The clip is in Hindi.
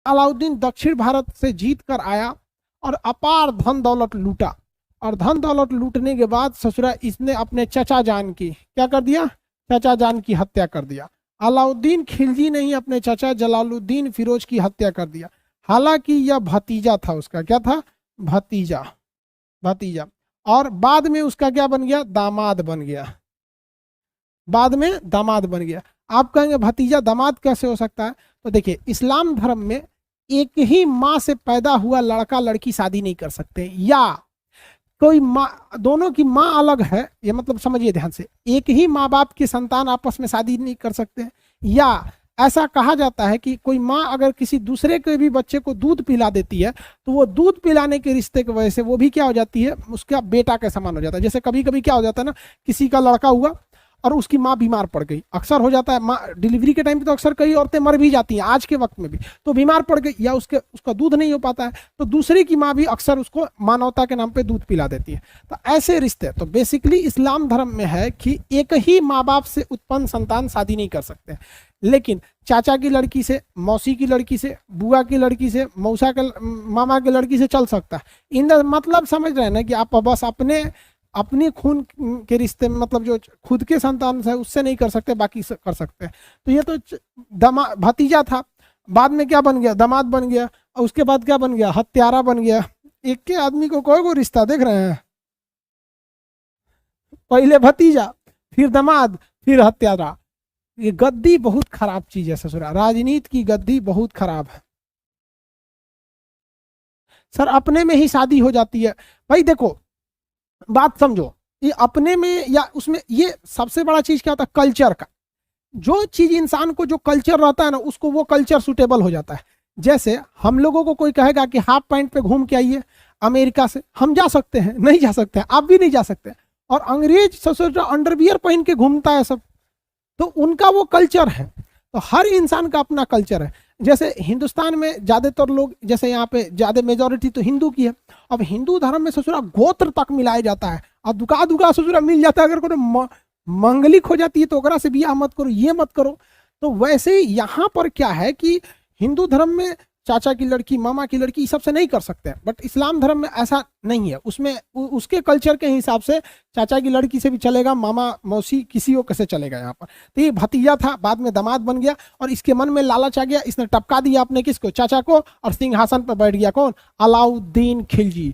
अलाउद्दीन दक्षिण भारत से जीत कर आया और अपार धन दौलत लूटा, और धन दौलत लूटने के बाद ससुरा इसने अपने चचा जान की क्या कर दिया, चचा जान की हत्या कर दिया। अलाउद्दीन खिलजी ने ही अपने चचा जलालुद्दीन फिरोज की हत्या कर दिया। हालांकि यह भतीजा था उसका, क्या था, भतीजा, भतीजा, और बाद में उसका क्या बन गया, दामाद बन गया, बाद में दामाद बन गया। आप कहेंगे भतीजा दामाद कैसे हो सकता है? तो देखिए इस्लाम धर्म में एक ही माँ से पैदा हुआ लड़का लड़की शादी नहीं कर सकते, या कोई माँ, दोनों की माँ अलग है, ये मतलब समझिए ध्यान से, एक ही माँ बाप की संतान आपस में शादी नहीं कर सकते, या ऐसा कहा जाता है कि कोई माँ अगर किसी दूसरे के भी बच्चे को दूध पिला देती है तो वो दूध पिलाने के रिश्ते की वजह से वो भी क्या हो जाती है, उसका बेटा के समान हो जाता है। जैसे कभी कभी क्या हो जाता है ना, किसी का लड़का हुआ और उसकी माँ बीमार पड़ गई, अक्सर हो जाता है, माँ डिलीवरी के टाइम पे तो अक्सर कई औरतें मर भी जाती हैं आज के वक्त में भी, तो बीमार पड़ गई या उसका दूध नहीं हो पाता है, तो दूसरे की माँ भी अक्सर उसको मानवता के नाम पे दूध पिला देती है। तो ऐसे रिश्ते, तो बेसिकली इस्लाम धर्म में है कि एक ही माँ बाप से उत्पन्न संतान शादी नहीं कर सकते, लेकिन चाचा की लड़की से, मौसी की लड़की से, बुआ की लड़की से, मौसा के मामा की लड़की से चल सकता है। इन मतलब समझ रहे हैं ना कि आप बस अपने खून के रिश्ते में, मतलब जो खुद के संतान है उससे नहीं कर सकते, बाकी से कर सकते हैं। तो ये तो भतीजा था, बाद में क्या बन गया, दामाद बन गया, और उसके बाद क्या बन गया, हत्यारा बन गया। एक के आदमी को कोई रिश्ता देख रहे हैं, पहले भतीजा, फिर दामाद, फिर हत्यारा। ये गद्दी बहुत खराब चीज है ससुरा, राजनीति की गद्दी बहुत खराब है सर। अपने में ही शादी हो जाती है भाई, देखो बात समझो, ये अपने में या उसमें, ये सबसे बड़ा चीज क्या होता है, कल्चर का। जो चीज इंसान को, जो कल्चर रहता है ना, उसको वो कल्चर सुटेबल हो जाता है। जैसे हम लोगों को कोई कहेगा कि हाफ पैंट पे घूम के आइए अमेरिका से, हम जा सकते हैं? नहीं जा सकते, आप भी नहीं जा सकते। और अंग्रेज ससुर अंडरवियर पहन के घूमता है सब, तो उनका वो कल्चर है। तो हर इंसान का अपना कल्चर है। जैसे हिंदुस्तान में ज्यादातर लोग, जैसे यहाँ पे ज्यादा मेजोरिटी तो हिंदू की है, अब हिंदू धर्म में ससुरा गोत्र तक मिलाया जाता है, और दुका दुका ससुरा मिल जाता है। अगर कोई मंगलिक हो जाती है तो ओकरा से बियाह मत करो, ये मत करो। तो वैसे ही यहाँ पर क्या है कि हिंदू धर्म में चाचा की लड़की, मामा की लड़की, सबसे नहीं कर सकते, बट इस्लाम धर्म में ऐसा नहीं है। उसमें उसके कल्चर के हिसाब से चाचा की लड़की से भी चलेगा, मामा मौसी किसी को कैसे चलेगा यहाँ पर। तो ये भतीजा था, बाद में दामाद बन गया, और इसके मन में लालच आ गया, इसने टपका दिया अपने किसको, चाचा को, और सिंहासन पर बैठ गया कौन, अलाउद्दीन खिलजी।